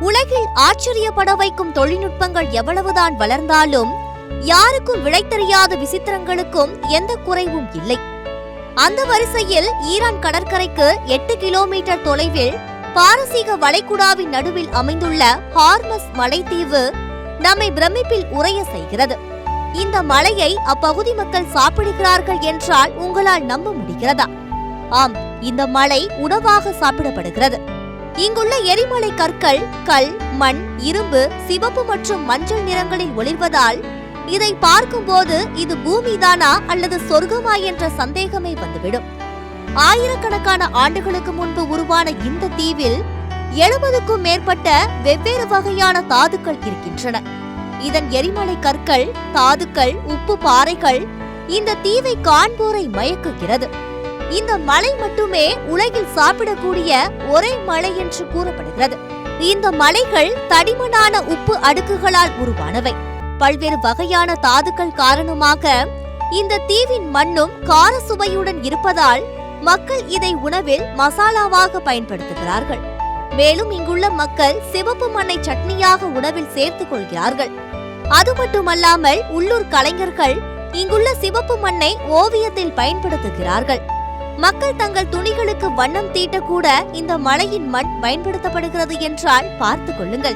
உலகில் ஆச்சரியப்பட வைக்கும் தொழில்நுட்பங்கள் எவ்வளவுதான் வளர்ந்தாலும் யாருக்கும் விடை தெரியாத விசித்திரங்களுக்கும் எந்த குறைவும் இல்லை. அந்த வரிசையில் ஈரான் கடற்கரைக்கு 8 கிலோமீட்டர் தொலைவில் பாரசீக வளைகுடாவின் நடுவில் அமைந்துள்ள ஹார்மஸ் மலைத்தீவு நம்மை பிரமிப்பில் உறைய செய்கிறது. இந்த மலையை அப்பகுதி மக்கள் சாப்பிடுகிறார்கள் என்றால் உங்களால் நம்ப முடிகிறதா? ஆம், இந்த மலை உணவாக சாப்பிடப்படுகிறது. இங்குள்ள எரிமலை கற்கள் கல், மண், இரும்பு, சிவப்பு மற்றும் மஞ்சள் நிறங்களில் ஒளிர்வதால் இதை பார்க்கும்போது இது பூமிதானா அல்லது சொர்க்கமா என்ற சந்தேகமே வந்துவிடும். ஆயிரக்கணக்கான ஆண்டுகளுக்கு முன்பு உருவான இந்த தீவில் 70க்கும் மேற்பட்ட வெவ்வேறு வகையான தாதுக்கள் இருக்கின்றன. இதன் எரிமலை கற்கள், தாதுக்கள், உப்பு பாறைகள் இந்த தீவை காண்போரை மயக்குகிறது. இந்த மலை மட்டுமே உலகில் சாப்பிடக்கூடிய ஒரே மலை என்று கூறப்படுகிறது. இந்த மலைகள் தடிமனான உப்பு அடுக்குகளால் உருவானவை. பல்வேறு வகையான தாதுக்கள் காரணமாக இந்த தீவின் மண்ணும் கார சுவையுடன் இருப்பதால் மக்கள் இதை உணவில் மசாலாவாக பயன்படுத்துகிறார்கள். மேலும் இங்குள்ள மக்கள் சிவப்பு மண்ணை சட்னியாக உணவில் சேர்த்துக் கொள்கிறார்கள். அது மட்டுமல்லாமல் உள்ளூர் கலைஞர்கள் இங்குள்ள சிவப்பு மண்ணை ஓவியத்தில் பயன்படுத்துகிறார்கள். மக்கள் தங்கள் துணிகளுக்கு வண்ணம் தீட்டக்கூட இந்த மலையின் மண் பயன்படுத்தப்படுகிறது என்றால் பார்த்துக் கொள்ளுங்கள்.